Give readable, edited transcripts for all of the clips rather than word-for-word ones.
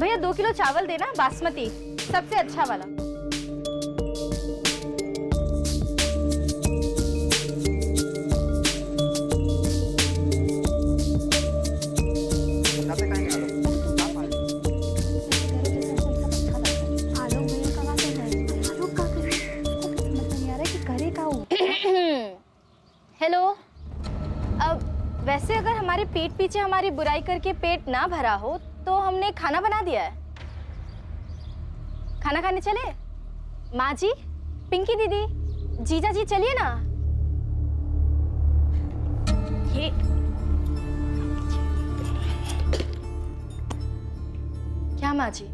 भैया 2 किलो चावल देना, बासमती, सबसे अच्छा वाला। हेलो। अब वैसे अगर हमारे पीठ पीछे हमारी बुराई करके पेट ना भरा हो तो हमने खाना बना दिया है। खाना खाने चले? माँ जी, पिंकी दीदी, जीजा जी चलिए ना। ये क्या माँ जी,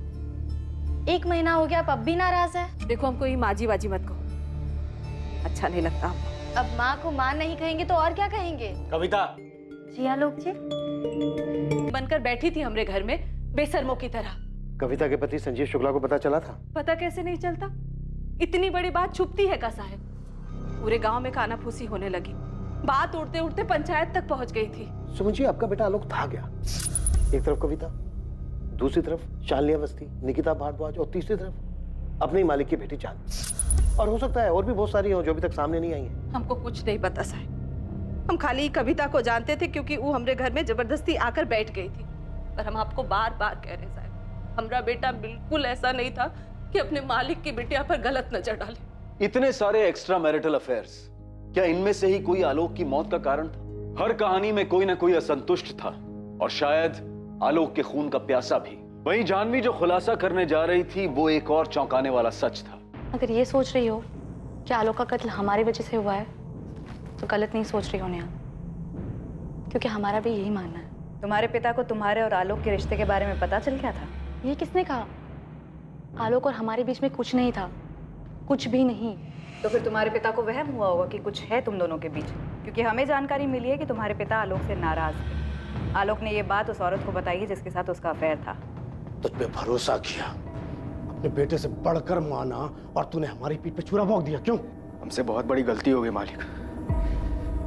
1 महीना हो गया, आप अब भी नाराज है? देखो, हमको ये माजी बाजी मत कहो, अच्छा नहीं लगता हमको। अब माँ को माँ नहीं कहेंगे तो और क्या कहेंगे? कविता। जी आलोक जी। बनकर बैठी थी हमरे घर में बेशर्मों की तरह। कविता के पति संजीव शुक्ला को पता चला था? पता कैसे नहीं चलता? इतनी बड़ी बात छुपती है का साहब? पूरे गांव में कानाफूसी होने लगी, बात उड़ते उड़ते पंचायत तक पहुंच गई थी। सुमन जी, आपका बेटा आलोक था क्या? एक तरफ कविता, दूसरी तरफ शालिनी अवस्थी, निकिता भारद्वाज और तीसरी तरफ अपने ही मालिक की बेटी चांद। और हो सकता है और भी बहुत सारी हो जो अभी तक सामने नहीं आई हैं। हमको कुछ नहीं पता साहब, हम खाली कविता को जानते थे क्योंकि वो हमरे घर में जबरदस्ती आकर बैठ गई थी। पर हम आपको बार बार कह रहे साहब, हमारा बेटा बिल्कुल ऐसा नहीं था कि अपने मालिक की बिटिया पर गलत नजर डाले। इतने सारे एक्स्ट्रा मैरिटल अफेयर्स, क्या इनमें से ही कोई आलोक की मौत का कारण था? हर कहानी में कोई ना कोई असंतुष्ट था, और शायद आलोक के खून का प्यासा भी। वहीं जानवी जो खुलासा करने जा रही थी वो एक और चौंकाने वाला सच था। अगर ये सोच रही हो कि आलोक का कत्ल हमारी वजह से हुआ है तो गलत नहीं सोच रही हो नेहा, क्योंकि हमारा भी यही मानना है। तुम्हारे पिता को तुम्हारे और आलोक के रिश्ते के बारे में पता चल गया था? ये किसने कहा? आलोक और हमारे बीच में कुछ नहीं था, कुछ भी नहीं। तो फिर तुम्हारे पिता को वहम हुआ होगा कि कुछ है तुम दोनों के बीच, क्योंकि हमें जानकारी मिली है कि तुम्हारे पिता आलोक से नाराज थे। आलोक ने ये बात उस औरत को बताई है जिसके साथ उसका अफेयर था। तुझ पे भरोसा किया, अपने बेटे से बढ़कर माना, और तूने हमारी पीठ पे छुरा भोंक दिया। क्यों? हमसे बहुत बड़ी गलती हो गई मालिक।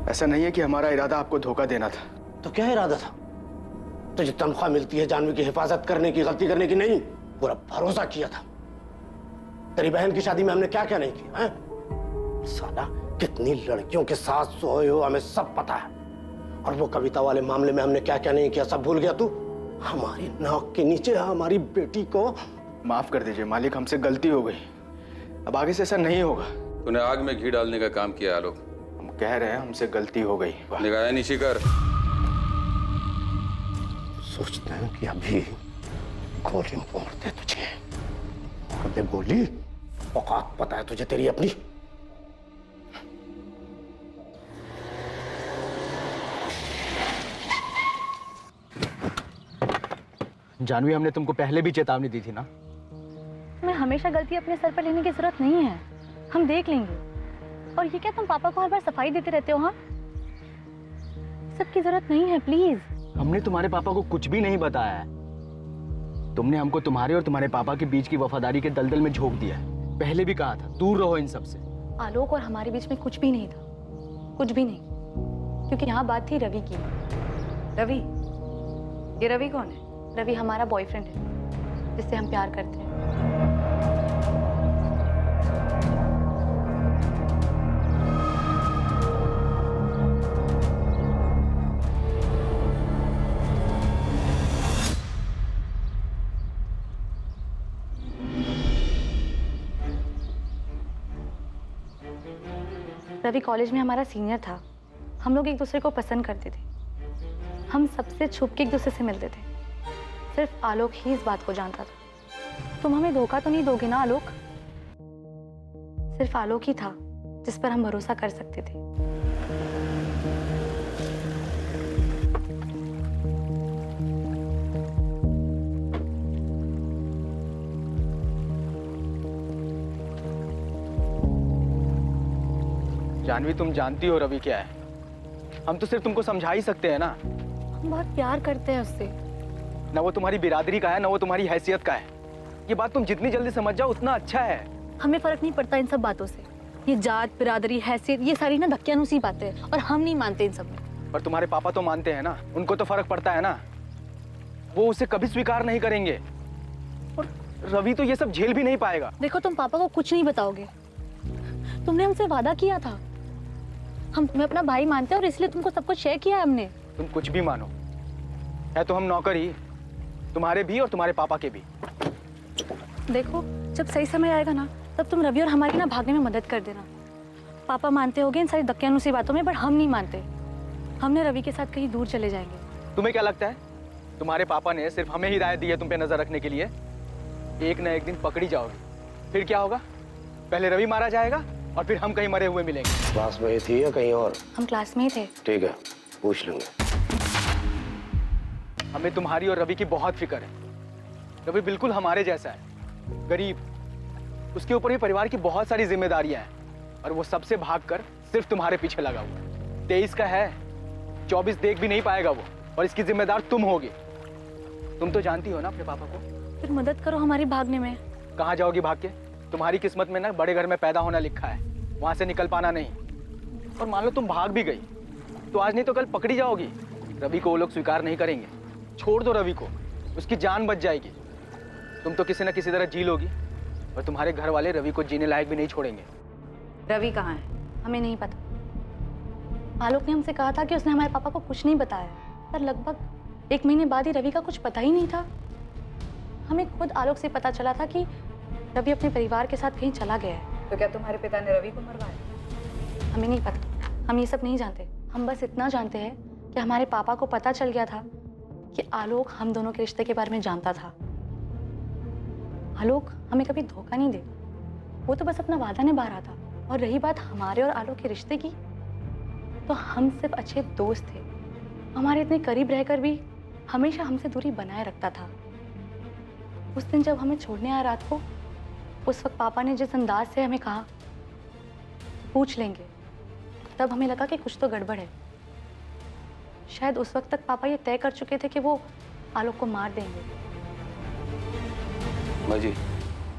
ऐसा नहीं है कि हमारा इरादा आपको धोखा देना था। तो क्या इरादा था? तुझे तनख्वाह मिलती है जानवी की हिफाजत करने की, गलती करने की नहीं। पूरा भरोसा किया था। तेरी बहन की शादी में हमने क्या क्या नहीं किया है? साला कितनी लड़कियों के साथ सोए हो हमें सब पता है। और वो कविता वाले मामले में हमने क्या क्या नहीं किया सब भूल गया तू? हमारी नाक के नीचे हमारी बेटी को। माफ कर दीजिए मालिक, हमसे गलती हो गई, अब आगे से ऐसा नहीं होगा। तूने आग में घी डालने का काम किया आलोक। हम कह रहे हैं हमसे गलती हो गई। निगाहें नीची कर। सोचते हैं कि अभी गोली मार दे तुझे। मार दे गोली। औकात पता है तुझे तेरी अपनी? जानवी, हमने तुमको पहले भी चेतावनी दी थी ना। हमें हमेशा गलती अपने सर पर लेने की जरूरत नहीं है, हम देख लेंगे। और ये क्या तुम पापा को हर बार सफाई देते रहते हो? हाँ, सबकी जरूरत नहीं है, प्लीज। हमने तुम्हारे पापा को कुछ भी नहीं बताया है। तुमने हमको तुम्हारे और तुम्हारे पापा के बीच की वफादारी के दलदल में झोंक दिया है। पहले भी कहा था दूर रहो इन सब से। आलोक और हमारे बीच में कुछ भी नहीं था, कुछ भी नहीं, क्योंकि यहाँ बात थी रवि की। रवि? ये रवि कौन है? रवि हमारा बॉयफ्रेंड है, जिससे हम प्यार करते हैं। रवि कॉलेज में हमारा सीनियर था। हम लोग एक दूसरे को पसंद करते थे। हम सबसे छुप के एक दूसरे से मिलते थे। सिर्फ आलोक ही इस बात को जानता था। तुम हमें धोखा तो नहीं दोगे ना आलोक? सिर्फ आलोक ही था जिस पर हम भरोसा कर सकते थे। जानवी, तुम जानती हो रवि क्या है। हम तो सिर्फ तुमको समझा ही सकते हैं ना। हम बहुत प्यार करते हैं उससे। ना वो तुम्हारी बिरादरी का है, ना वो तुम्हारी हैसियत का है। ये बात तुम जितनी जल्दी समझ जाओ उतना अच्छा है। हमें फर्क नहीं पड़ता इन सब बातों से। ये जात, बिरादरी, हैसियत, ये सारी ना धक्कियानुसी बातें हैं, और हम नहीं मानते इन सब में। पर तुम्हारे पापा तो मानते हैं ना, उनको तो फर्क पड़ता है ना। वो उसे कभी स्वीकार नहीं करेंगे। रवि तो ये सब झेल भी नहीं पाएगा। देखो तुम पापा को कुछ नहीं बताओगे। तुमने हमसे वादा किया था, हम तुम्हें अपना भाई मानते हैं और इसलिए तुमको सब कुछ शेयर किया है हमने। तुम कुछ भी मानो, है तो हम नौकर ही, तुम्हारे भी और तुम्हारे पापा के भी। देखो जब सही समय आएगा ना, तब तुम रवि और हमारी ना भागने में मदद कर देना। पापा मानते होगे इन सारी दक्यानुसी बातों में, पर हम नहीं मानते। हमने रवि के साथ कहीं दूर चले जाएंगे। तुम्हें क्या लगता है तुम्हारे पापा ने सिर्फ हमें हिदायत दी है तुम पे नजर रखने के लिए? एक ना एक दिन पकड़ी जाओगी, फिर क्या होगा? पहले रवि मारा जाएगा और फिर हम कहीं मरे हुए मिलेंगे। क्लास में ही थी या कहीं और? हम क्लास में ही थे। ठीक है, पूछ लेंगे। हमें तुम्हारी और रवि की बहुत फिक्र है। रवि बिल्कुल हमारे जैसा है, गरीब, उसके ऊपर भी परिवार की बहुत सारी जिम्मेदारियां हैं और वो सबसे भागकर सिर्फ तुम्हारे पीछे लगा हुआ है। 23 का है, 24 देख भी नहीं पाएगा वो, और इसकी जिम्मेदार तुम होगी। तुम तो जानती हो ना अपने पापा को। फिर मदद करो हमारी भागने में। कहाँ जाओगी भाग के? तुम्हारी किस्मत में ना बड़े घर में पैदा होना लिखा है, वहां से निकल पाना नहीं। और मान लो तुम भाग भी गई तो आज नहीं तो कल पकड़ी जाओगी। रवि को वो लोग स्वीकार नहीं करेंगे। छोड़ दो रवि को, उसकी जान बच जाएगी। तुम तो किसी न किसी तरह जी लोगी, और तुम्हारे घर वाले रवि को जीने लायक भी नहीं छोड़ेंगे। रवि कहाँ है? हमें नहीं पता। आलोक ने हमसे कहा था कि उसने हमारे पापा को कुछ नहीं बताया, पर लगभग 1 महीने बाद ही रवि का कुछ पता ही नहीं था। हमें खुद आलोक से पता चला था कि रवि अपने परिवार के साथ कहीं चला गया है। तो क्या तुम्हारे पिता ने रवि को मरवाया? हमें नहीं पता, हम ये सब नहीं जानते। हम बस इतना जानते हैं कि हमारे पापा को पता चल गया था कि आलोक हम दोनों के रिश्ते के बारे में जानता था। आलोक हमें कभी धोखा नहीं दे, वो तो बस अपना वादा निभा रहा था। और रही बात हमारे और आलोक के रिश्ते की, तो हम सिर्फ अच्छे दोस्त थे। हमारे इतने करीब रहकर भी हमेशा हमसे दूरी बनाए रखता था। उस दिन जब हमें छोड़ने आया रात को, उस वक्त पापा ने जिस अंदाज से हमें कहा पूछ लेंगे, तब हमें लगा कि कुछ तो गड़बड़ है। शायद उस वक्त तक पापा ये तय कर चुके थे कि वो आलोक को मार देंगे। माँ जी,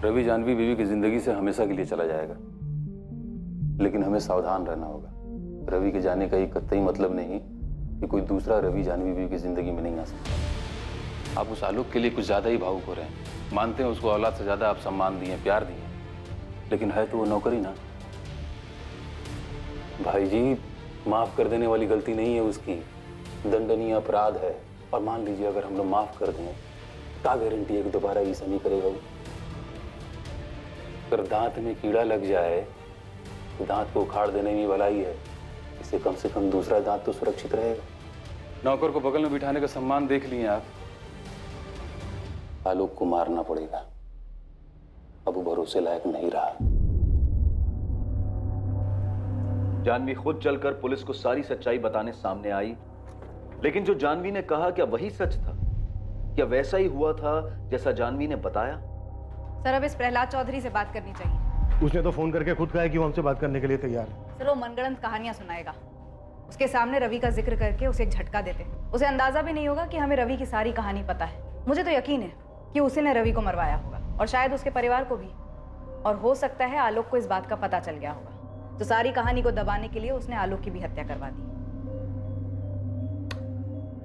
रवि जानवी बीवी की जिंदगी से हमेशा के लिए चला जाएगा, लेकिन हमें सावधान रहना होगा। रवि के जाने का ये कतई मतलब नहीं कि कोई दूसरा रवि जानवी बीवी की जिंदगी में नहीं आ सकता। आप उस आलोक के लिए कुछ ज्यादा ही भावुक हो रहे हैं। मानते हैं उसको औलाद से ज्यादा आप सम्मान दिए, प्यार दिए, लेकिन है तो वो नौकरी ना। भाई जी, माफ कर देने वाली गलती नहीं है उसकी, दंडनीय अपराध है। और मान लीजिए अगर हम लोग माफ कर दें, क्या गारंटी है कि दोबारा ऐसा नहीं करेगा वो? अगर दांत में कीड़ा लग जाए तो दांत को उखाड़ देने में भलाई है, इससे कम से कम दूसरा दांत तो सुरक्षित रहेगा। नौकर को बगल में बिठाने का सम्मान देख लिए आप। आलोक को मारना पड़ेगा, अब वो भरोसे लायक नहीं रहा। जानवी खुद चलकर पुलिस को सारी सच्चाई बताने सामने आई, लेकिन जो जानवी ने कहा क्या वही सच था? क्या वैसा ही हुआ था जैसा जानवी ने बताया? सर, अब इस प्रहलाद चौधरी से बात करनी चाहिए। उसने तो फोन करके खुद कहा है कि वो हमसे बात करने के लिए तैयार है। सर, वो मनगढ़ंत कहानियां सुनाएगा। उसके सामने रवि का जिक्र करके उसे एक झटका देते, उसे अंदाजा भी नहीं होगा कि हमें रवि की सारी कहानी पता है। मुझे तो यकीन है कि उसी ने रवि को मरवाया होगा, और शायद उसके परिवार को भी। और हो सकता है आलोक को इस बात का पता चल गया होगा, तो सारी कहानी को दबाने के लिए उसने आलोक की भी हत्या करवा दी।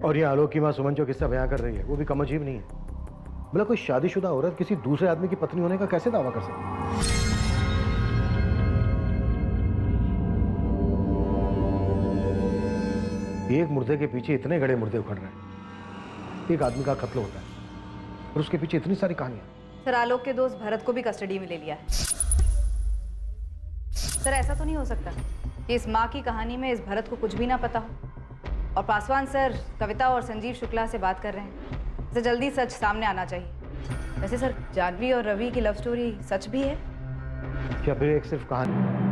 और ये आलोक की माँ सुमन जो किस्सा बयां कर रही है, वो भी कम अजीब नहीं है। मतलब कोई शादीशुदा औरत किसी दूसरे आदमी की पत्नी होने का कैसे दावा कर सकती है? एक मुर्दे के पीछे इतने गड़े मुर्दे उखड़ रहे हैं। एक आदमी का कत्ल होता है और उसके पीछे इतनी सारी कहानियां। सर, आलोक के दोस्त भरत को भी कस्टडी में ले लिया है। सर, ऐसा तो नहीं हो सकता कि इस माँ की कहानी में इस भरत को कुछ भी ना पता हो। और पासवान सर कविता और संजीव शुक्ला से बात कर रहे हैं, इसे जल्दी सच सामने आना चाहिए। वैसे सर, जानवी और रवि की लव स्टोरी सच भी है या फिर एक सिर्फ कहानी?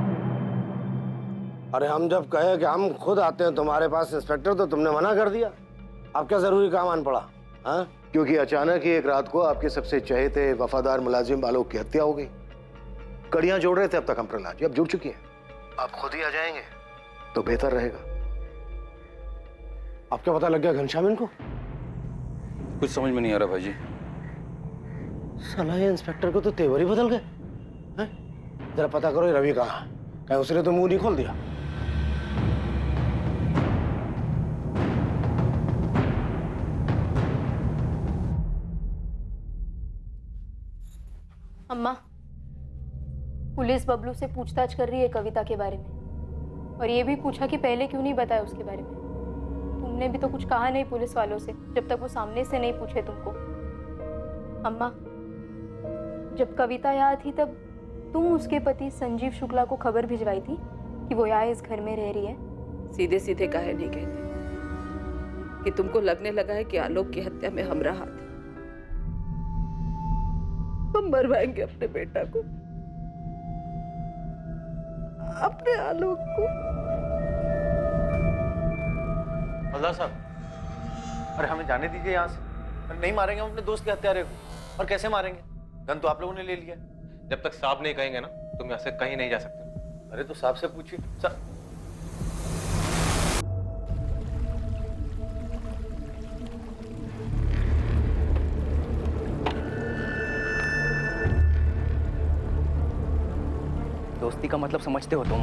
अरे हम जब कहे कि हम खुद आते हैं तुम्हारे पास इंस्पेक्टर, तो तुमने मना कर दिया। अब क्या जरूरी काम आन पड़ा? हाँ, क्योंकि अचानक ही एक रात को आपके सबसे चहेते वफादार मुलाजिम आलोक की हत्या हो गई। कड़ियां जोड़ रहे थे अब तक हम प्रहलाद जी, अब जुड़ चुकी हैं। आप खुद ही आ जाएंगे तो बेहतर रहेगा। अब क्या पता लग गया घनश्याम इनको? कुछ समझ में नहीं आ रहा भाई जी। साला ये इंस्पेक्टर को तो तेवर ही बदल गए हैं। जरा पता करो ये रवि कहाँ है, कहीं उसने तो मुंह नहीं खोल दिया। अम्मा, पुलिस बबलू से पूछताछ कर रही है कविता के बारे में, और ये भी पूछा कि पहले क्यों नहीं बताया उसके बारे में। तुमने भी तो कुछ कहा नहीं पुलिस वालों से जब तक वो सामने से नहीं पूछे तुमको। अम्मा, जब कविता यहाँ थी तब तुम उसके पति संजीव शुक्ला को खबर भिजवाई थी कि वो यहाँ इस घर में रह रही है। सीधे सीधे काहे नहीं कहते कि तुमको लगने लगा है कि आलोक की हत्या में हमारा हाथ है। हम मरवाएंगे अपने बेटा को, अपने आलोक को। हवलदार साहब, अरे हमें जाने दीजिए यहाँ से। नहीं मारेंगे हम अपने दोस्त के हत्यारे को। और कैसे मारेंगे? गन तो आप लोगों ने ले लिया। जब तक साहब नहीं कहेंगे ना, तुम यहाँ से कहीं नहीं जा सकते। अरे तो साहब से पूछिए। दोस्ती का मतलब समझते हो तुम?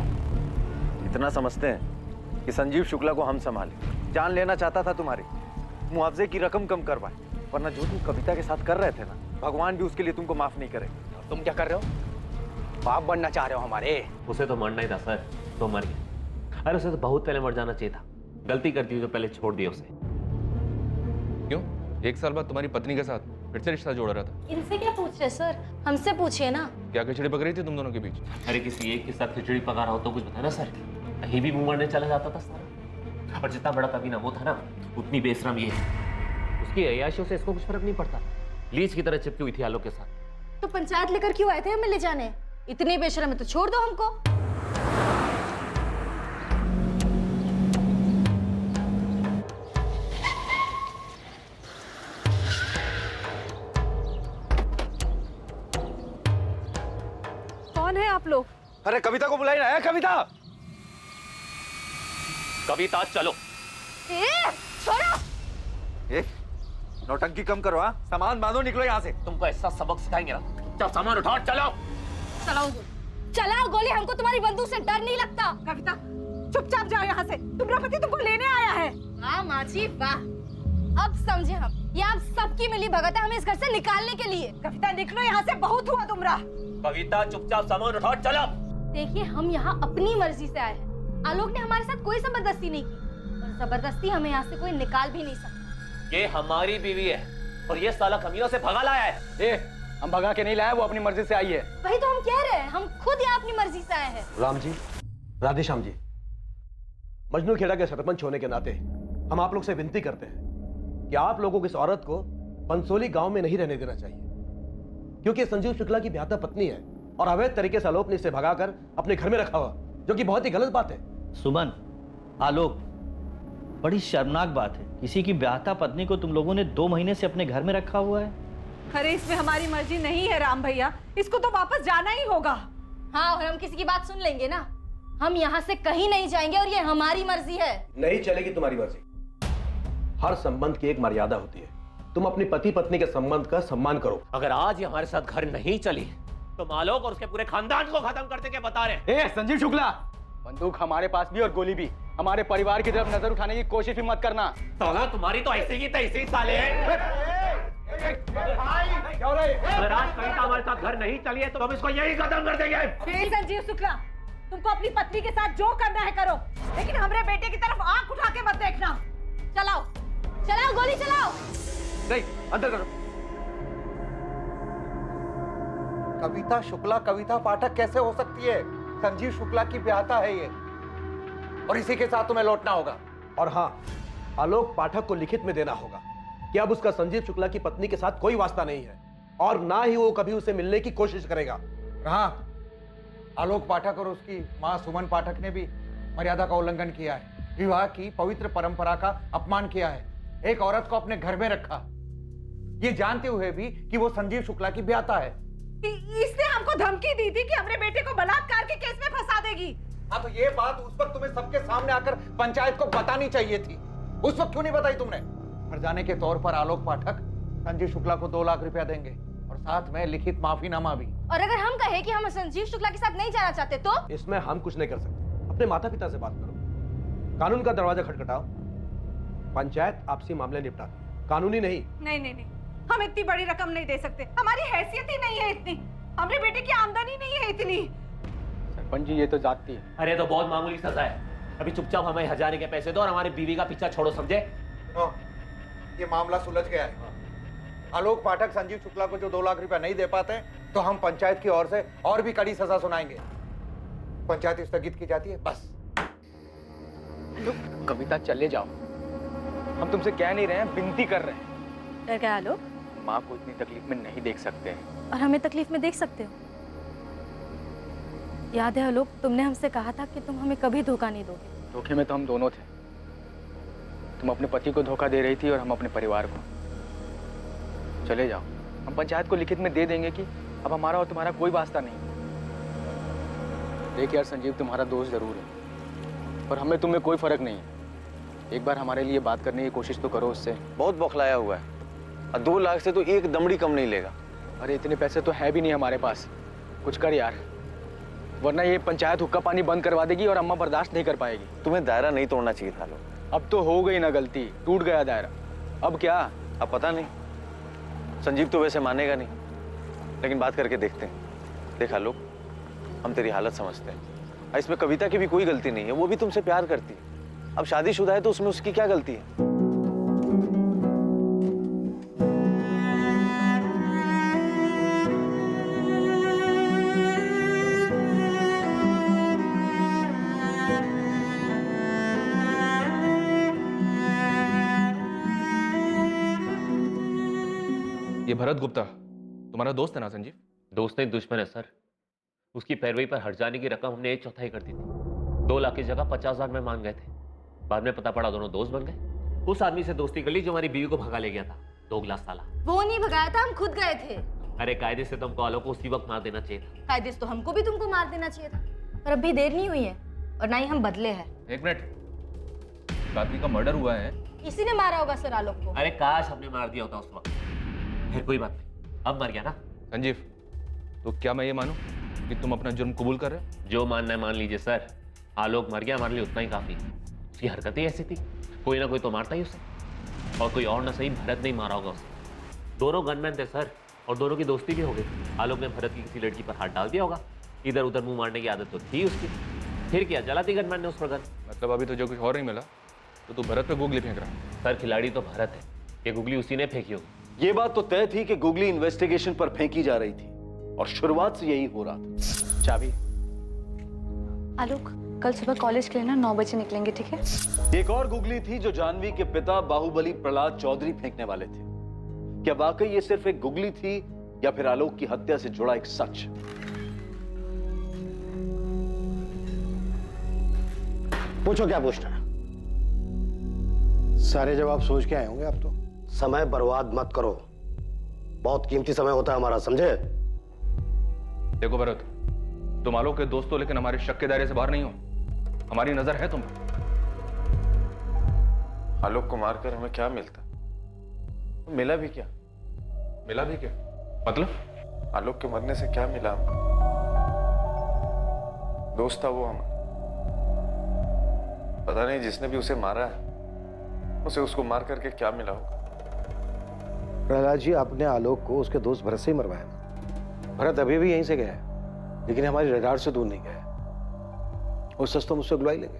इतना समझते हैं कि संजीव शुक्ला को हम संभाले। जान लेना चाहता था तुम्हारी, मुआवजे की रकम कम करवाए, वरना जो तुम कविता के साथ कर रहे थे ना, भगवान भी उसके लिए तुमको माफ नहीं करेगा। तुम क्या कर रहे हो? बाप बनना चाह रहे हो हमारे? उसे तो मरना ही था सर, तो मर गया। अरे उसे तो बहुत पहले मर जाना चाहिए था। गलती कर दी जो पहले छोड़ दिया उसे। क्यों? 1 साल बाद तुम्हारी पत्नी के साथ फिर से रिश्ता जोड़ रहा था। इनसे क्या पूछ रहे सर, हमसे पूछिए ना। क्या खिचड़ी पक रही थी तुम दोनों के बीच? अरे किसी एक के साथ खिचड़ी पका रहा हो तो कुछ बताया ना सर। कहीं भी मुंह मारने चला जाता था सारा। और जितना बड़ा कभी ना वो था ना, उतनी बेशरम ये है। उसकी अय्याशियों से इसको कुछ फर्क नहीं पड़ता। लीच की तरह चिपकी हुई थी आलोक के साथ। तो पंचायत लेकर क्यों आए थे हमें ले जाने? इतने बेशरम है तो छोड़ दो हमको। कौन है आप लोग? अरे कविता को बुलाई ना है। कविता, कविता चलो। छोड़ो। नौटंकी कम करो। हाँ, सामान बांधो, निकलो यहाँ से। तुमको ऐसा सबक सिखाएंगे ना। चल सामान उठाओ, चलो। चलाओ गोली, हमको तुम्हारी बंदूक से डर नहीं लगता। कविता, चुपचाप जाओ यहाँ से। तुम्हारा पति तुमको लेने आया है। वाह माँ जी वाह, अब समझे हम। ये आप सबकी मिली भगत है हमें इस घर से निकालने के लिए। कविता निकलो यहाँ से, बहुत हुआ तुमरा। कविता चुपचाप सामान उठाओ, चलो। देखिए, हम यहाँ अपनी मर्जी से आए हैं। आलोक ने हमारे साथ कोई जबरदस्ती नहीं की, और जबरदस्ती हमें यहाँ से कोई निकाल भी नहीं सकता। ये हमारी बीवी है और ये साला कमीनों से भगा लाया है। हम भगा के नहीं लाए, वो अपनी मर्जी से आई है। वही तो हम कह रहे हैं, हम खुद यहाँ अपनी मर्जी से आए हैं। राम जी, राधेश्याम जी, मजनू खेड़ा के सरपंच होने के नाते हम आप लोग से विनती करते हैं कि आप लोगों को इस औरत को पंसोली गांव में नहीं रहने देना चाहिए, क्योंकि संजीव शुक्ला की ब्याहता पत्नी है और अवैध तरीके से आलोक ने इसे भगाकर अपने घर में रखा हुआ, जो कि बहुत ही गलत बात है। सुमन, आलोक, बड़ी शर्मनाक बात है। किसी की ब्याहता पत्नी को तुम लोगों ने 2 महीने से अपने घर में रखा हुआ है। अरे इसमें हमारी मर्जी नहीं है राम भैया, इसको तो वापस जाना ही होगा। हाँ, और हम किसी की बात सुन लेंगे ना। हम यहाँ से कहीं नहीं जाएंगे और ये हमारी मर्जी है। नहीं चलेगी तुम्हारी मर्जी। हर संबंध की एक मर्यादा होती है। तुम अपनी पति पत्नी के संबंध का सम्मान करो। अगर आज ये हमारे साथ घर नहीं चली तो आलोक और उसके पूरे खानदान को खत्म कर देंगे, बता रहे। संजीव शुक्ला, बंदूक हमारे पास भी और गोली भी। हमारे परिवार की तरफ नजर उठाने की कोशिश भी मत करना। साला तुम्हारी तो ऐसे ही तैसे ही साले हैं। अगर आज कविता हमारे साथ घर नहीं चली है तो हम इसको यही खत्म कर देंगे। संजीव शुक्ला, तुमको अपनी पत्नी के साथ जो करना है करो, लेकिन हमारे बेटे की तरफ आंख उठा के मत देखना। चलाओ चलाओ, गोली चलाओ। नहीं, अंदर करो। कविता शुक्ला कविता पाठक कैसे हो सकती है? संजीव शुक्ला की ब्याहता है ये, और इसी के साथ तुम्हें लौटना होगा। और हाँ, आलोक पाठक को लिखित में देना होगा कि अब उसका संजीव शुक्ला की पत्नी के साथ कोई वास्ता नहीं है और ना ही वो कभी उसे मिलने की कोशिश करेगा। हाँ, आलोक पाठक और उसकी मां सुमन पाठक ने भी मर्यादा का उल्लंघन किया है, विवाह की पवित्र परंपरा का अपमान किया है, एक औरत को अपने घर में रखा, ये जानते हुए भी कि वो संजीव शुक्ला की ब्याहता है। इसने हमको धमकी दी थी कि हमारे बेटे को बलात्कार के केस में फंसा देगी। हाँ, तो ये बात उस वक्त तुम्हें सबके सामने आकर पंचायत को बतानी चाहिए थी। उस वक्त क्यों नहीं बताई तुमने? हरजाने के तौर पर आलोक पाठक संजीव शुक्ला को 2 लाख रुपया देंगे और साथ में लिखित माफीनामा भी। और अगर हम कहें कि हम संजीव शुक्ला के साथ नहीं जाना चाहते तो? इसमें हम कुछ नहीं कर सकते। अपने माता पिता से बात करो, कानून का दरवाजा खटखटाओ, पंचायत आपसी मामले निपटा। कानूनी नहीं। नहीं, हम इतनी बड़ी रकम नहीं दे सकते, हमारी हैसियत ही नहीं है इतनी। हमारे बेटे की आमदनी नहीं है इतनी। सरपंच जी ये तो जाती है। अरे तो बहुत मामूली सजा है, अभी चुपचाप हमें हजारे के पैसे दो और हमारी बीवी का पीछा छोड़ो, समझे? ये मामला सुलझ गया है। आलोक पाठक संजीव शुक्ला को जो 2 लाख रुपया नहीं दे पाते तो हम पंचायत की ओर से और भी कड़ी सजा सुनाएंगे। पंचायत स्थगित की जाती है, बस। कविता चले जाओ, हम तुमसे कह नहीं रहे हैं, विनती कर रहे हैं। डर गया आलोक? माँ को इतनी तकलीफ में नहीं देख सकते हैं। और हमें तकलीफ में देख सकते हो? याद है आलोक, तुमने हमसे कहा था कि तुम हमें कभी धोखा नहीं दोगे। धोखे में तो हम दोनों थे। तुम अपने पति को धोखा दे रही थी और हम अपने परिवार को। चले जाओ, हम पंचायत को लिखित में दे देंगे कि अब हमारा और तुम्हारा कोई वास्ता नहीं। देख यार संजीव, तुम्हारा दोस्त जरूर है, पर हमें तुम्हें कोई फर्क नहीं है। एक बार हमारे लिए बात करने की कोशिश तो करो उससे। बहुत बौखलाया हुआ है और 2 लाख से तो एक दमड़ी कम नहीं लेगा। अरे इतने पैसे तो है भी नहीं हमारे पास, कुछ कर यार, वरना ये पंचायत हुक्का पानी बंद करवा देगी और अम्मा बर्दाश्त नहीं कर पाएगी। तुम्हें दायरा नहीं तोड़ना चाहिए था लोग। अब तो हो गई ना गलती, टूट गया दायरा, अब क्या? अब पता नहीं, संजीव तो वैसे मानेगा नहीं, लेकिन बात करके देखते हैं। देखा लोग, हम तेरी हालत समझते हैं, इसमें कविता की भी कोई गलती नहीं है, वो भी तुमसे प्यार करती है। अब शादीशुदा है तो उसमें उसकी क्या गलती है? ये भरत गुप्ता तुम्हारा दोस्त है ना संजीव? दोस्त नहीं, दुश्मन है सर। उसकी पैरवी पर हट जाने की रकम हमने 1/4 कर दी थी। 2 लाख की जगह 50,000 में मान गए थे। बाद में पता पड़ा दोनों दोस्त बन गए। उस आदमी से दोस्ती कर ली जो हमारी बीवी को भगा ले गया था, दोगला साला। वो नहीं भगाया था, हम खुद गए थे। अरे कायदे से तुमको आलोक को उसी वक्त मार देना चाहिए था। कायदे से तो हमको भी तुमको मार देना चाहिए था, पर अभी देर नहीं हुई है और ना ही हम बदले हैं। 1 मिनट, आदमी का मर्डर हुआ है। इसी ने मारा होगा सर आलोक को। अरे काश हमने मार दिया होता उस वक्त। फिर कोई बात नहीं, अब मर गया ना। संजीव, तो क्या मैं ये मानूं कि तुम अपना जुर्म कबूल कर रहे हो? जो मानना है मान लीजिए सर। आलोक मर गया, हमारे लिए उतना ही काफी। उसकी हरकतें ऐसी थी, कोई ना कोई तो मारता ही उसे, और कोई और ना सही भरत नहीं मारा होगा उसे। दोनों गनमैन थे सर, और दोनों की दोस्ती भी हो गई। आलोक ने भरत की किसी लड़की पर हाथ डाल दिया होगा, इधर उधर मुंह मारने की आदत तो थी उसकी। फिर क्या, जला दी गनमैन ने उस पर गन। मतलब अभी तो जो कुछ और नहीं मिला तो तू भरत पे गुगली फेंक रहा है? सर खिलाड़ी तो भरत है, ये गुगली उसी ने फेंकी होगी। ये बात तो तय थी कि गुगली इन्वेस्टिगेशन पर फेंकी जा रही थी, और शुरुआत से यही हो रहा था। चाबी? आलोक, कल सुबह कॉलेज के लिए ना 9 बजे निकलेंगे, ठीक है? एक और गुगली थी जो जानवी के पिता बाहुबली प्रहलाद चौधरी फेंकने वाले थे। क्या वाकई ये सिर्फ एक गुगली थी या फिर आलोक की हत्या से जुड़ा एक सच? पूछो क्या पूछना है। सारे जवाब सोच के आए होंगे आप तो। समय बर्बाद मत करो, बहुत कीमती समय होता है हमारा, समझे? देखो भरत, तुम आलोक के दोस्त हो, लेकिन हमारे शक के दायरे से बाहर नहीं हो। हमारी नजर है तुम। आलोक को मारकर हमें क्या मिलता? मिला भी क्या? मिला भी क्या मतलब? आलोक के मरने से क्या मिला? दोस्त था वो हमारा। पता नहीं जिसने भी उसे मारा है उसे उसको मार करके क्या मिला होगा। प्रहलाद जी, आपने आलोक को उसके दोस्त भरत से ही मरवाया ना? भरत अभी भी यहीं से गया है, लेकिन हमारी रडार से दूर नहीं गया है। और सच तो मुझसे गुलाई लेंगे।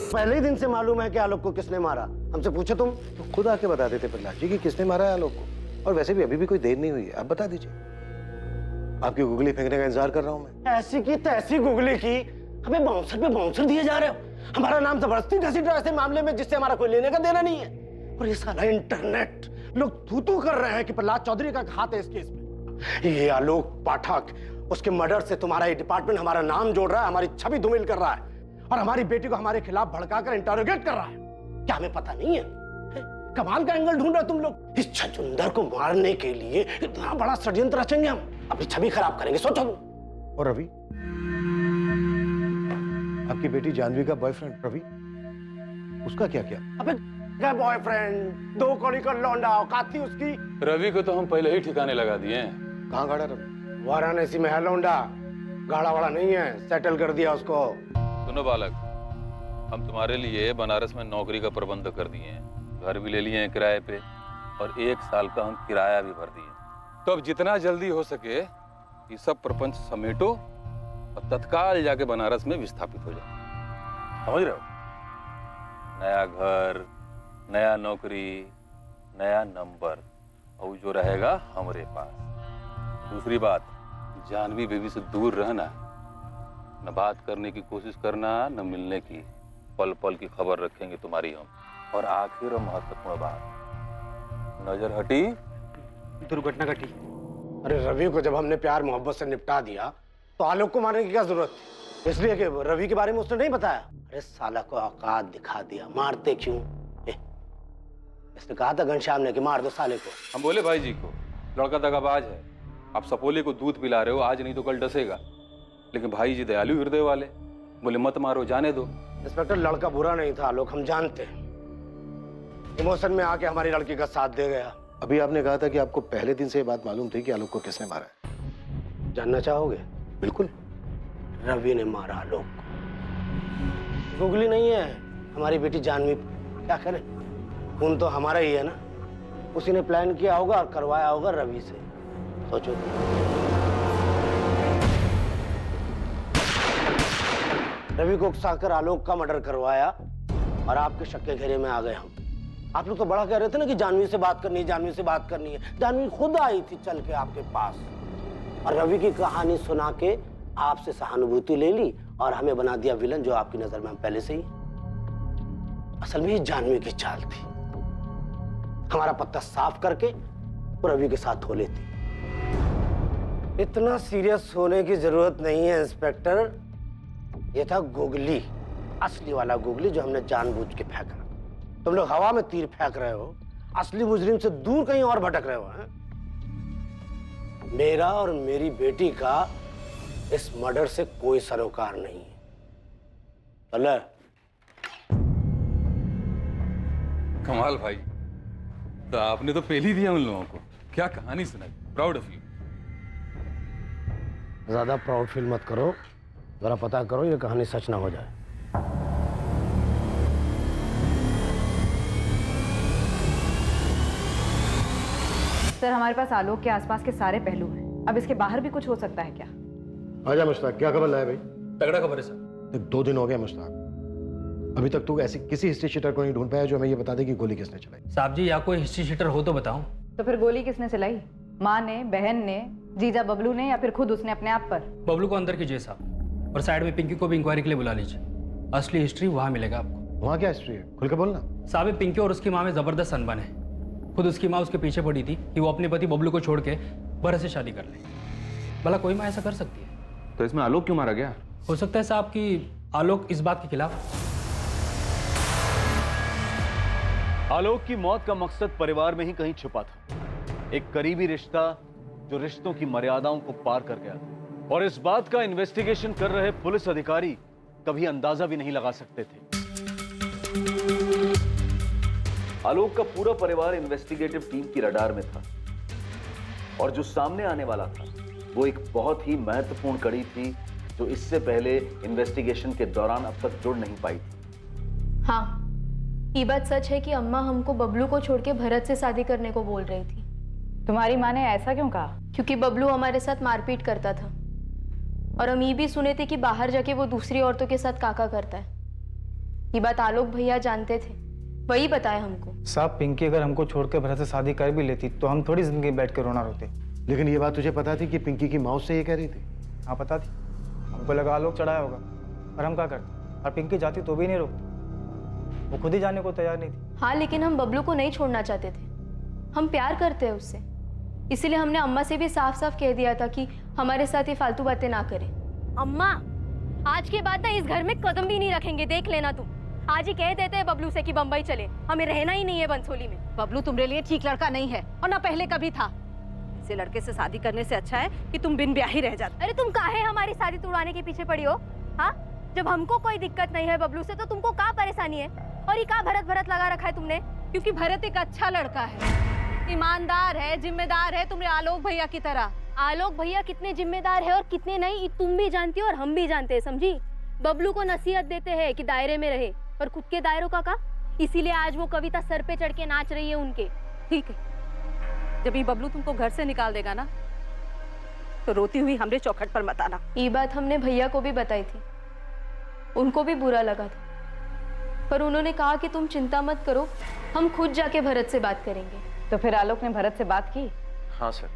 पहले ही दिन से मालूम है कि आलोक को किसने मारा। हमसे पूछे तुम? तो खुद आके बता देते प्रहलाद जी कि किसने मारा है आलोक को। और वैसे भी अभी भी कोई देर नहीं हुई है, आप बता दीजिए। आपकी गुगली फेंकने का इंतजार कर रहा हूं मैं। ऐसी की तैसी गुगली की, हमें बाउंसर पे बाउंसर दिए जा रहे हो। हमारा नाम जबरदस्ती घसीट रहा है ऐसे मामले में जिससे हमारा कोई लेने का देना नहीं है। और ये साला इंटरनेट, लोग थू कर रहे हैं कि प्रहलाद चौधरी का हाथ है इस केस में। ये आलोक पाठक, उसके मर्डर से तुम्हारा ये डिपार्टमेंट हमारा नाम जोड़ रहा है, हमारी छवि धूमिल कर रहा है, और हमारी बेटी को हमारे खिलाफ भड़काकर इंटरोगेट कर रहा है। क्या हमें पता नहीं है? कमाल का एंगल ढूंढ रहे तुम लोग। इस छछुंदर को मारने के लिए इतना बड़ा षड्यंत्र रचेंगे हम, अपनी छवि खराब करेंगे, सोचो। और रवि, आपकी बेटी जानवी का बॉयफ्रेंड रवि, उसका क्या किया? अबे क्या बॉयफ्रेंड, 2 कौड़ी का लौंडा, औकात थी उसकी। रवि को तो हम पहले ही ठिकाने लगा दिए हैं। कहाँ गाड़ा रवि? वाराणसी में है लौंडा, गाड़ा वाड़ा नहीं है, सेटल कर दिया उसको। सुनो बालक, हम तुम्हारे लिए बनारस में नौकरी का प्रबंध कर दिए हैं, घर भी ले लिए हैं किराए पे और 1 साल का हम किराया भी भर दिए। तो अब जितना जल्दी हो सके ये सब प्रपंच समेटो और तत्काल जाके बनारस में विस्थापित हो जाओ। समझ रहे हो? नया घर, नया नौकरी, नया नंबर, और जो रहेगा हमारे पास। दूसरी बात, जानवी बेबी से दूर रहना, न बात करने की कोशिश करना, न मिलने की। पल पल की खबर रखेंगे तुम्हारी हम। और आखिर और महत्वपूर्ण बात, नजर हटी दुर्घटना घटी। अरे रवि को जब हमने प्यार मोहब्बत से निपटा दिया तो आलोक को मारने की क्या जरूरत थी? इसलिए कि रवि के बारे में उसने नहीं बताया। अरे साला को औकात दिखा दिया, मारते क्यों? इसने कहा था घनश्याम ने कि मार दो साले को। हम बोले भाई जी को लड़का दगाबाज है, आप सपोले को दूध पिला रहे हो, आज नहीं तो कल डसेगा। लेकिन भाई जी दयालु हृदय वाले, बोले मत मारो, जाने दो। इंस्पेक्टर, लड़का बुरा नहीं था आलोक, हम जानते हैं। इमोशन में आके हमारी लड़की का साथ दे गया। अभी आपने कहा था कि आपको पहले दिन से ये बात मालूम थी कि आलोक को किसने मारा है। जानना चाहोगे? बिल्कुल। रवि ने मारा आलोक को। गुगली नहीं है हमारी बेटी जानवी, क्या करें? खून तो हमारा ही है ना। उसी ने प्लान किया होगा और करवाया होगा रवि से। सोचो। रवि को उकसाकर आलोक का मर्डर करवाया और आपके शक के घेरे में आ गए हम। आप लोग तो बड़ा कह रहे थे ना कि जानवी से बात करनी है, जानवी से बात करनी है। जानवी खुद आई थी चल के आपके पास और रवि की कहानी सुना के आपसे सहानुभूति ले ली और हमें बना दिया विलन, जो आपकी नजर में हम पहले से ही। असल में ये जानवी की चाल थी, हमारा पत्ता साफ करके वो रवि के साथ धो लेती। इतना सीरियस होने की जरूरत नहीं है इंस्पेक्टर। ये था गुगली, असली वाला गुगली जो हमने जानबूझ के फेंका। तुम लोग हवा में तीर फेंक रहे हो, असली मुजरिम से दूर कहीं और भटक रहे हो। हैं? मेरा और मेरी बेटी का इस मर्डर से कोई सरोकार नहीं है। चले। कमाल भाई, तो आपने तो पहले दिया उन लोगों को। क्या कहानी सुनाई, प्राउड ऑफ यू। ज्यादा प्राउड फील मत करो, जरा पता करो ये कहानी सच ना हो जाए। सर, हमारे पास आलोक के आसपास के सारे पहलू हैं। अब इसके बाहर भी कुछ हो सकता है क्या? आजा मुश्ताक, क्या खबर लाया भाई? तगड़ा खबर है सर। 2 दिन हो गए मुश्ताक, अभी तक तू ऐसी किसी हिस्ट्री शीटर को नहीं ढूंढ पाया जो हमें ये बता दे कि गोली किसने चलाई। साहब जी, या कोई हिस्ट्री शीटर हो तो बताओ। तो फिर गोली किसने चलाई? माँ ने, बहन ने, जीजा बबलू ने, या फिर खुद उसने अपने आप पर? बबलू को अंदर कीजिए साहब, और साइड में पिंकी को भी इंक्वायरी के लिए बुला लीजिए। असली हिस्ट्री वहाँ मिलेगा आपको। वहाँ क्या हिस्ट्री है, खुल के बोलना। साहब, पिंकी और उसकी माँ में जबरदस्त अनबन है। खुद उसकी माँ उसके पीछे पड़ी थी कि वो अपने पति बबलू को छोड़ के भरत से शादी कर ले। भला कोई माँ ऐसा कर सकती है? तो इसमें आलोक क्यों मारा गया? हो सकता है साहब कि आलोक इस बात के खिलाफ। आलोक की मौत का मकसद परिवार में ही कहीं छुपा था। एक करीबी रिश्ता जो रिश्तों की मर्यादाओं को पार कर गया, और इस बात का इन्वेस्टिगेशन कर रहे पुलिस अधिकारी कभी अंदाजा भी नहीं लगा सकते थे। आलोक का पूरा परिवार इन्वेस्टिगेटिव टीम की रडार में था, और जो सामने आने वाला था वो एक बहुत ही महत्वपूर्ण कड़ी थी जो इससे पहले इन्वेस्टिगेशन के दौरान अब तक जुड़ नहीं पाई थी। हाँ, ये बात सच है कि अम्मा हमको बबलू को छोड़ के भरत से शादी करने को बोल रही थी। तुम्हारी माँ ने ऐसा क्यों कहा? क्योंकि बबलू हमारे साथ मारपीट करता था, और हम ये भी सुने थे कि बाहर जाके वो दूसरी औरतों के साथ काका करता है। ये बात आलोक भैया जानते थे, वही बताया हमको। साहब, पिंकी अगर हमको छोड़ के भरत से शादी कर भी लेती तो हम थोड़ी जिंदगी बैठ के रोना रोते। लेकिन ये बात तुझे पता थी कि पिंकी की माँ उससे ये कह रही थी? हाँ, पता थी। हमको लगा आलोक चढ़ाया होगा, और हम क्या करते? और पिंकी जाती तो भी नहीं रोकती, वो खुद ही जाने को तैयार नहीं थी। हाँ, लेकिन हम बबलू को नहीं छोड़ना चाहते थे। हम प्यार करते हैं उससे, इसीलिए हमने अम्मा से भी साफ साफ कह दिया था कि हमारे साथ ये फालतू बातें ना करें। अम्मा, आज के बाद ना इस घर में कदम भी नहीं रखेंगे, देख लेना तुम। आज ही कह देते हैं बबलू से कि बम्बई चले, हमें रहना ही नहीं है बंसोली में। बबलू तुम्हारे लिए ठीक लड़का नहीं है, और ना पहले कभी था। ऐसे लड़के से शादी करने से अच्छा है कि तुम बिन ब्याह ही रह जाते। अरे तुम काहे हमारी शादी तुड़वाने के पीछे पड़ी हो? हाँ, जब हमको कोई दिक्कत नहीं है बबलू से तो तुमको क्या परेशानी है? और ये क्या भरत भरत लगा रखा है तुमने? क्योंकि भरत एक अच्छा लड़का है, ईमानदार है, जिम्मेदार है, तुम्हारे आलोक भैया की तरह। आलोक भैया कितने जिम्मेदार है और कितने नहीं, तुम भी जानती हो और हम भी जानते हैं, समझी? बबलू को नसीहत देते हैं कि दायरे में रहे, और खुद के दायरों का इसीलिए आज वो कविता सर पे चढ़ के नाच रही है उनके। ठीक है, जब ये बबलू तुमको घर से निकाल देगा ना, तो रोती हुई हमरे चौखट पर मत आना। ये बात हमने भैया को भी बताई थी, उनको भी बुरा लगा था, पर उन्होंने कहा कि तुम चिंता मत करो, हम खुद जाके भरत से बात करेंगे। तो फिर आलोक ने भरत से बात की? हाँ सर,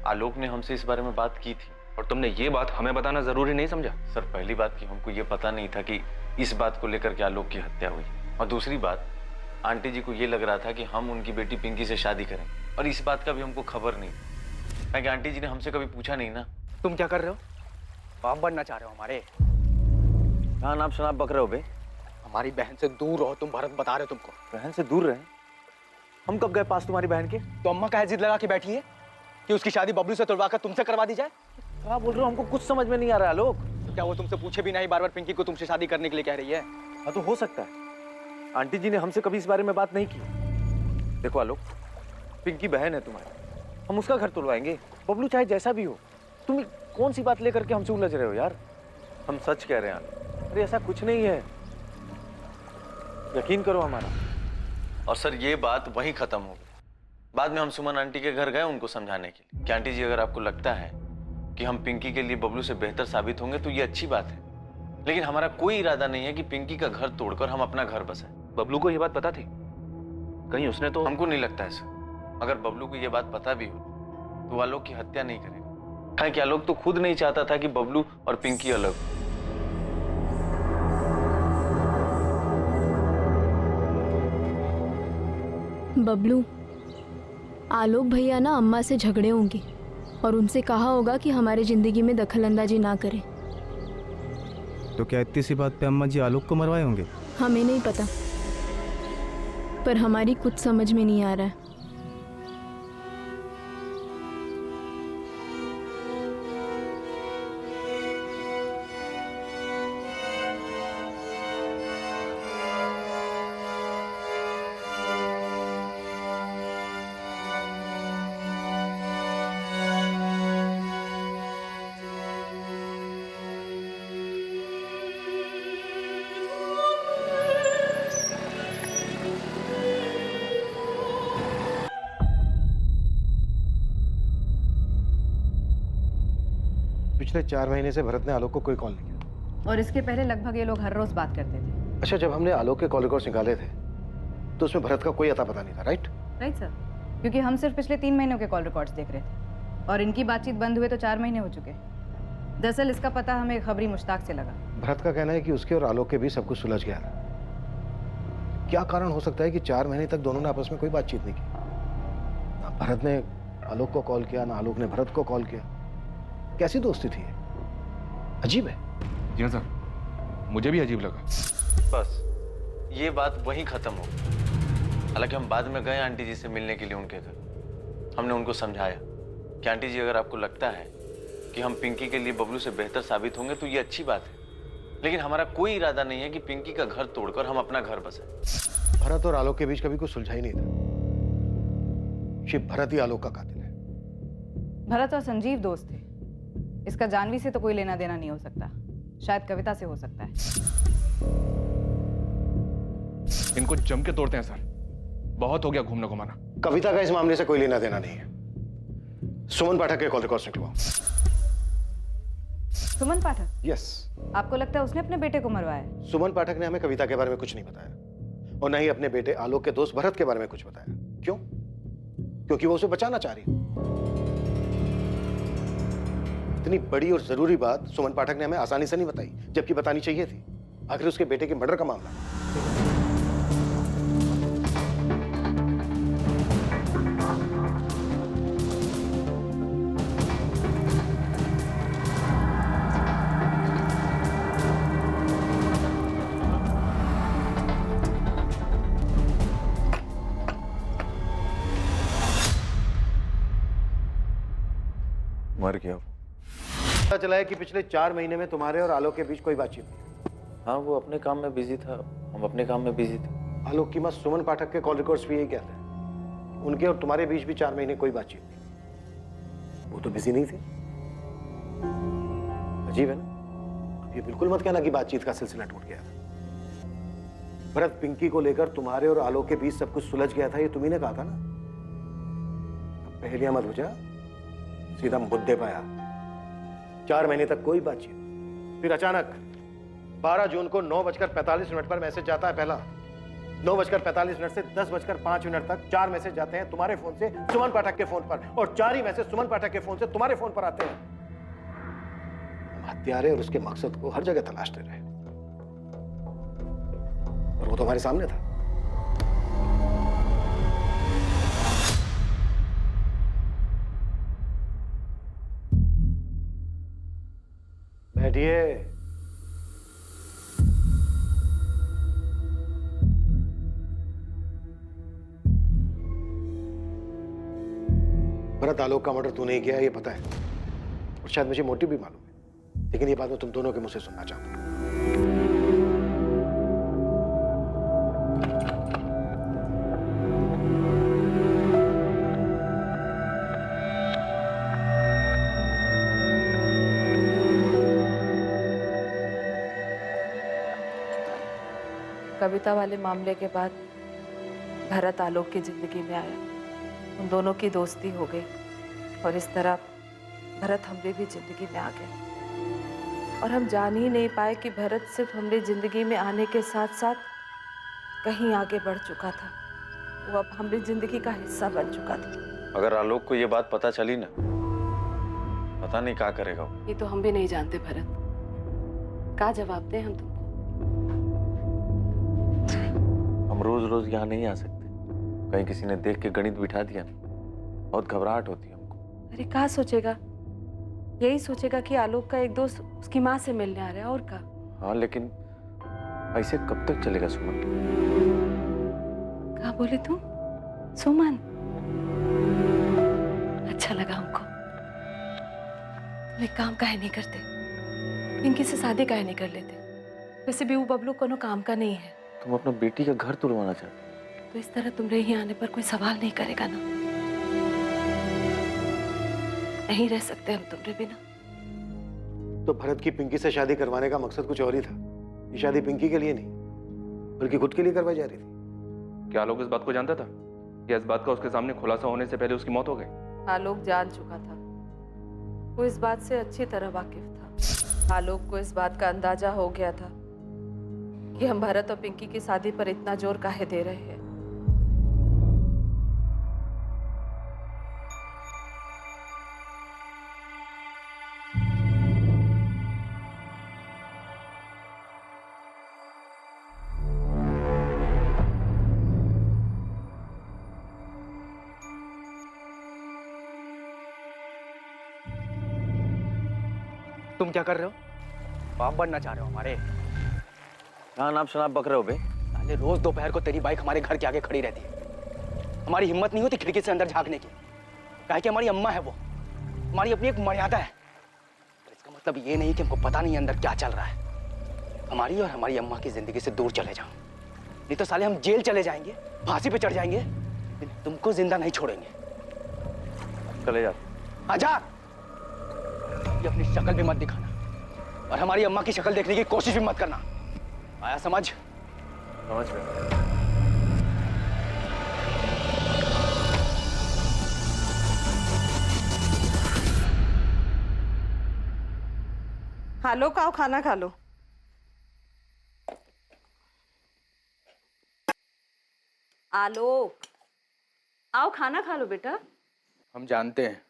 आलोक ने हमसे इस बारे में बात की थी। और तुमने ये बात हमें बताना जरूरी नहीं समझा? सर, पहली बात कि हमको ये पता नहीं था कि इस बात को लेकर के आलोक की हत्या हुई, और दूसरी बात आंटी जी को ये लग रहा था कि हम उनकी बेटी पिंकी से शादी करें, और इस बात का भी हमको खबर नहीं, क्योंकि आंटी जी ने हमसे कभी पूछा नहीं ना। तुम क्या कर रहे हो? बाप बनना चाह रहे हो हमारे? कहाँ नाप शनाप बक रहे हो बे? हमारी बहन से दूर रहो तुम, भरत बता रहे हो तुमको। बहन से दूर रहे? हम कब गए पास तुम्हारी बहन के? तो अम्मा का जिद लगा के बैठी है कि उसकी शादी बबलू से तुड़वाकर तुमसे करवा दी जाए? क्या बोल रहे हो? हमको कुछ समझ में नहीं आ रहा आलोक। तो क्या वो तुमसे पूछे भी नहीं बार बार पिंकी को तुमसे शादी करने के लिए कह रही है? हाँ तो हो सकता है, आंटी जी ने हमसे कभी इस बारे में बात नहीं की। देखो आलोक, पिंकी बहन है तुम्हारी, हम उसका घर तुड़वाएंगे, बबलू चाहे जैसा भी हो। तुम कौन सी बात लेकर के हमसे उलझ रहे हो यार? हम सच कह रहे हैं आलोक, अरे ऐसा कुछ नहीं है, यकीन करो हमारा। और सर ये बात वहीं खत्म हो गई। बाद में हम सुमन आंटी के घर गए उनको समझाने के लिए कि आंटी जी अगर आपको लगता है कि हम पिंकी के लिए बबलू से बेहतर साबित होंगे तो ये अच्छी बात है, लेकिन हमारा कोई इरादा नहीं है कि पिंकी का घर तोड़कर हम अपना घर बसाएं। बबलू को ये बात पता थी? कहीं उसने तो... हमको नहीं लगता है सर, अगर बबलू को ये बात पता भी हो तो आलोक की हत्या नहीं करेगा, क्योंकि आलोक तो खुद नहीं चाहता था कि बबलू और पिंकी अलग हो। बबलू, आलोक भैया ना अम्मा से झगड़े होंगे और उनसे कहा होगा कि हमारे जिंदगी में दखल अंदाजी ना करें। तो क्या इतनी सी बात पे अम्मा जी आलोक को मरवाए होंगे? हमें नहीं पता, पर हमारी कुछ समझ में नहीं आ रहा है। पिछले 4 महीने से भरत ने आलोक को कोई कॉल नहीं किया। और इसके पहले लगभग ये लोग हर रोज बात करते थे। अच्छा, जब हमने आलोक के कॉल रिकॉर्ड्स निकाले थे तो उसमें भरत का कोई अता पता नहीं था, राइट? राइट सर, क्योंकि हम सिर्फ पिछले 3 महीनों के कॉल रिकॉर्ड्स देख रहे थे और इनकी बातचीत बंद हुए तो 4 महीने हो चुके। दरअसल इसका पता हमें खबरी मुश्ताक से लगा। भरत का कहना है कि उसके और आलोक के बीच सब कुछ सुलझ गया था। क्या कारण हो सकता है कि 4 महीने तक दोनों ने आपस में कोई बातचीत नहीं की? ना भरत ने आलोक को कॉल किया, ना आलोक ने भरत को कॉल किया। कैसी दोस्ती थी? अजीब है। जी हाँ सर, मुझे भी अजीब लगा। बस ये बात वहीं खत्म हो गई। हालांकि हम बाद में गए आंटी जी से मिलने के लिए उनके घर। हमने उनको समझाया कि आंटी जी अगर आपको लगता है कि हम पिंकी के लिए बबलू से बेहतर साबित होंगे तो ये अच्छी बात है, लेकिन हमारा कोई इरादा नहीं है कि पिंकी का घर तोड़कर हम अपना घर बसाएं। भरत और आलोक के बीच कभी कुछ सुलझा ही नहीं था। शिव भरत ही आलोक का कातिल है। भरत और संजीव दोस्त थे, इसका जानवी से तो कोई लेना देना नहीं हो सकता, शायद कविता से हो सकता है। इनको जम के तोड़ते हैं सर, बहुत हो गया घूमना घुमाना। कविता का इस मामले से कोई लेना देना नहीं है। सुमन पाठक के कॉल रिकॉर्ड्स निकलवाओ। सुमन पाठक? यस। आपको लगता है उसने अपने बेटे को मरवाया? सुमन पाठक ने हमें कविता के बारे में कुछ नहीं बताया और न ही अपने बेटे आलोक के दोस्त भरत के बारे में कुछ बताया। क्यों? क्योंकि वो उसे बचाना चाह रही। इतनी बड़ी और जरूरी बात सुमन पाठक ने हमें आसानी से नहीं बताई, जबकि बतानी चाहिए थी। आखिर उसके बेटे के मर्डर का मामला। मर गया। पता चला है कि पिछले 4 महीने में तुम्हारे और आलोक के बीच कोई बातचीत नहीं। हाँ, वो अपने काम में बिजी था, हम अपने काम में बिजी थे। आलोक की मां सुमन पाठक के कॉल रिकॉर्ड्स भी यही कहते हैं। उनके और तुम्हारे बीच भी 4 महीने कोई बातचीत नहीं। वो तो बिजी नहीं थे। अजीब है ना? ये बिल्कुल मत कहना कि बातचीत का सिलसिला टूट गया। भरत पिंकी को लेकर तुम्हारे और आलोक के बीच सब कुछ सुलझ गया था, ये तुम्ही ने कहा था ना। अब पहेलियां मत बुझा, सीधा मुद्दे पे आ। 4 महीने तक कोई बातचीत, फिर अचानक 12 जून को 9:45 पर मैसेज जाता है पहला। 9:45 से 10:05 तक 4 मैसेज जाते हैं तुम्हारे फोन से सुमन पाठक के फोन पर, और 4 ही मैसेज सुमन पाठक के फोन से तुम्हारे फोन पर आते हैं। हम हत्यारे और उसके मकसद को हर जगह तलाशते रहे, और वो तो हमारे सामने था। बैठिए। भरत आलोक का मर्डर तूने ही किया है, ये पता है, और शायद मुझे मोटिव भी मालूम है, लेकिन ये बात मैं तुम दोनों के मुंह से सुनना चाहता हूं। कविता वाले मामले के बाद भरत आलोक की जिंदगी में आया, उन दोनों की दोस्ती हो गई, और इस तरह भरत हमरे भी जिंदगी में आ गया। और हम जान ही नहीं पाए कि भरत सिर्फ हमारी जिंदगी में आने के साथ साथ कहीं आगे बढ़ चुका था। वो अब हमारी जिंदगी का हिस्सा बन चुका था। अगर आलोक को ये बात पता चली ना, पता नहीं क्या करेगा वो। ये तो हम भी नहीं जानते भरत, क्या जवाब दें हम तुमको। हम रोज रोज यहाँ नहीं आ सकते, कहीं किसी ने देख के गणित बिठा दिया ना, बहुत घबराहट होती है हमको। अरे क्या सोचेगा, यही सोचेगा कि आलोक का एक दोस्त उसकी माँ से मिलने आ रहा है, और क्या। हाँ, लेकिन ऐसे कब तक चलेगा सुमन? क्या बोले तुम? सुमन? अच्छा लगा हमको। तुम एक काम काहे नहीं करते, पिंकी से शादी काहे नहीं कर लेते? वैसे भी वो बबलू कोनो काम का नहीं है। तुम अपना बेटी का घर तुड़वाना चाहते? तो इस तरह तुम्हारे ही आने पर कोई सवाल नहीं करेगा ना। नहीं रह सकते हम तुम्हारे बिना। तो भरत की पिंकी से शादी करवाने का मकसद कुछ और ही था। ये शादी पिंकी के लिए नहीं, बल्कि खुद के लिए करवाई जा रही थी। क्या आलोक इस बात को जानता था? या इस बात का उसके सामने खुलासा होने से पहले उसकी मौत हो गई? आलोक जान चुका था, वो इस बात से अच्छी तरह वाकिफ था। आलोक को इस बात का अंदाजा हो गया था कि हम भरत और पिंकी की शादी पर इतना जोर काहे दे रहे हैं। तुम क्या कर रहे हो? बाप बनना चाह रहे हो हमारे? कहाँ नाप शनाप बक रहे हो बे? साले रोज दोपहर को तेरी बाइक हमारे घर के आगे खड़ी रहती है। हमारी हिम्मत नहीं होती खिड़की से अंदर झांकने की, काहे कि हमारी अम्मा है, वो हमारी अपनी एक मर्यादा है। तो इसका मतलब ये नहीं कि हमको पता नहीं अंदर क्या चल रहा है। हमारी और हमारी अम्मा की जिंदगी से दूर चले जाओ, नहीं तो साले हम जेल चले जाएंगे, फांसी पे चढ़ जाएंगे, लेकिन तुमको जिंदा नहीं छोड़ेंगे। चले जा। आजा, ये अपनी शक्ल भी मत दिखाना, और हमारी अम्मा की शक्ल देखने की कोशिश भी मत करना। आया समझ? समझ गया। आलोक आओ, खाना खा लो। आलोक आओ, खाना खा लो बेटा। हम जानते हैं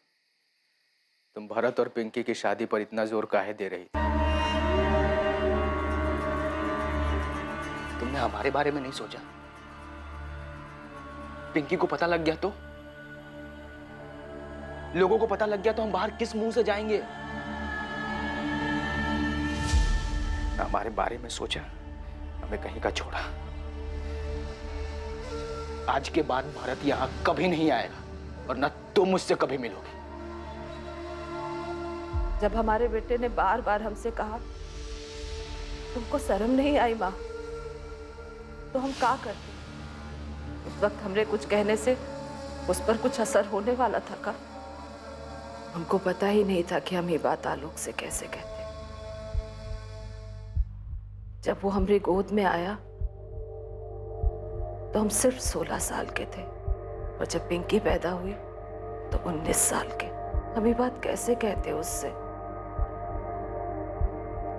तुम भरत और पिंकी की शादी पर इतना जोर काहे दे रही थी। तुमने हमारे बारे में नहीं सोचा? पिंकी को पता लग गया तो? लोगों को पता लग गया तो हम बाहर किस मुंह से जाएंगे? हमारे बारे में सोचा, हमें कहीं का छोड़ा। आज के बाद भरत यहां कभी नहीं आएगा, और न तुम मुझसे कभी मिलोगी। जब हमारे बेटे ने बार बार हमसे कहा तुमको शर्म नहीं आई माँ, तो हम क्या करते? उस वक्त हमरे कुछ कहने से उस पर कुछ असर होने वाला था का? हमको पता ही नहीं था कि हम ये बात आलोक से कैसे कहते। जब वो हमारी गोद में आया तो हम सिर्फ 16 साल के थे, और जब पिंकी पैदा हुई तो 19 साल के। हम ये बात कैसे कहते उससे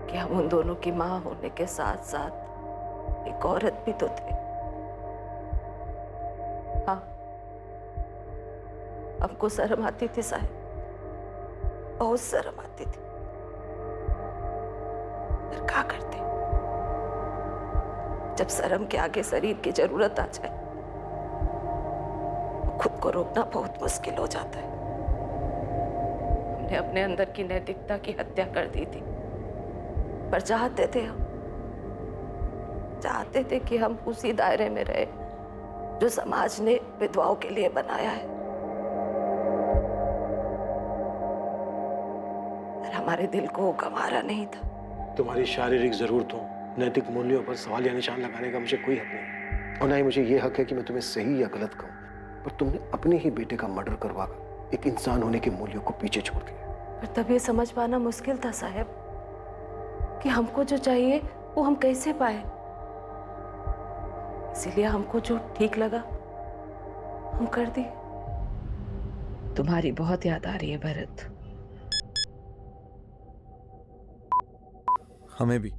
कि हम उन दोनों की माँ होने के साथ साथ एक औरत भी तो थे। हाँ, हमको शर्म आती थी साहब, बहुत शर्म आती थी, पर क्या करते, जब शर्म के आगे शरीर की जरूरत आ जाए खुद को रोकना बहुत मुश्किल हो जाता है। हमने अपने अंदर की नैतिकता की हत्या कर दी थी, पर चाहते थे कि हम उसी दायरे में रहे जो समाज ने विधवाओं के लिए बनाया है। पर हमारे दिल को गंवारा नहीं था। तुम्हारी शारीरिक जरूरतों, नैतिक मूल्यों पर सवाल या निशान लगाने का मुझे कोई हक नहीं, और ना ही मुझे ये हक है कि मैं तुम्हें सही या गलत कहूँ। पर तुमने अपने ही बेटे का मर्डर करवाकर एक इंसान होने के मूल्यों को पीछे छोड़ दिया। पर तब ये समझ पाना मुश्किल था साहब कि हमको जो चाहिए वो हम कैसे पाए। इसीलिए हमको जो ठीक लगा हम कर दिए। तुम्हारी बहुत याद आ रही है भरत। हमें भी।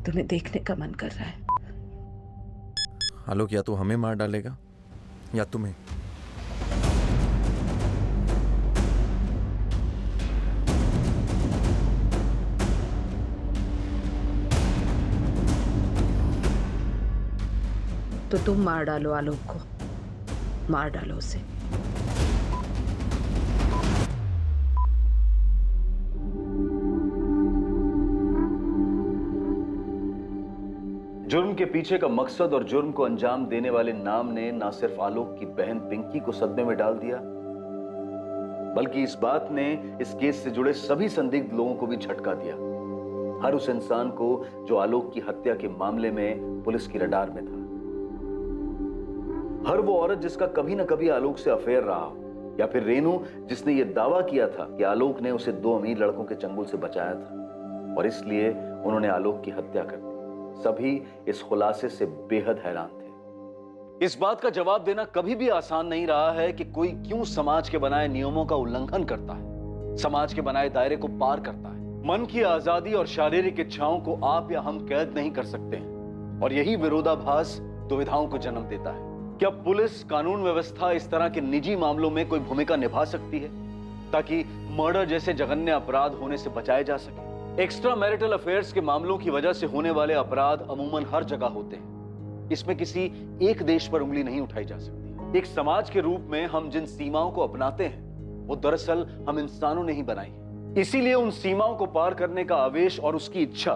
तुम्हें देखने का मन कर रहा है। आलोक या तो हमें मार डालेगा या तुम्हें। तो तुम मार डालो आलोक को, मार डालो उसे। जुर्म के पीछे का मकसद और जुर्म को अंजाम देने वाले नाम ने ना सिर्फ आलोक की बहन पिंकी को सदमे में डाल दिया, बल्कि इस बात ने इस केस से जुड़े सभी संदिग्ध लोगों को भी झटका दिया। हर उस इंसान को जो आलोक की हत्या के मामले में पुलिस की रडार में था, हर वो औरत जिसका कभी ना कभी आलोक से अफेयर रहा हो, या फिर रेनू जिसने ये दावा किया था कि आलोक ने उसे 2 अमीर लड़कों के चंगुल से बचाया था और इसलिए उन्होंने आलोक की हत्या कर दी। सभी इस खुलासे से बेहद हैरान थे। इस बात का जवाब देना कभी भी आसान नहीं रहा है कि कोई क्यों समाज के बनाए नियमों का उल्लंघन करता है, समाज के बनाए दायरे को पार करता है। मन की आजादी और शारीरिक इच्छाओं को आप या हम कैद नहीं कर सकते हैं, और यही विरोधाभास दुविधाओं को जन्म देता है। क्या पुलिस, कानून व्यवस्था इस तरह के निजी मामलों में कोई भूमिका निभा सकती है ताकि मर्डर जैसे जघन्य अपराध होने से बचाए जा सके? एक्स्ट्रा मैरिटल अफेयर्स के मामलों की वजह से होने वाले अपराध अमूमन हर जगह होते हैं। इसमें किसी एक देश पर उंगली नहीं उठाई जा सकती। एक समाज के रूप में हम जिन सीमाओं को अपनाते हैं वो दरअसल हम इंसानों ने ही बनाई है। इसीलिए उन सीमाओं को पार करने का आवेश और उसकी इच्छा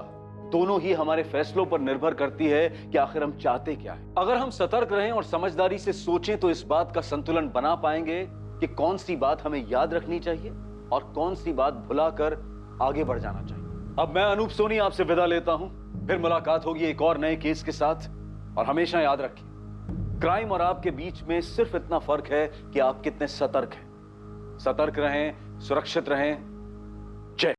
दोनों ही हमारे फैसलों पर निर्भर करती है कि आखिर हम चाहते क्या है। अगर हम सतर्क रहें और समझदारी से सोचें तो इस बात का संतुलन बना पाएंगे कि कौन सी बात हमें याद रखनी चाहिए और कौन सी बात भुलाकर आगे बढ़ जाना चाहिए। अब मैं अनूप सोनी आपसे विदा लेता हूं, फिर मुलाकात होगी एक और नए केस के साथ। और हमेशा याद रखिए, क्राइम और आपके बीच में सिर्फ इतना फर्क है कि आप कितने सतर्क हैं। सतर्क रहें, सुरक्षित रहें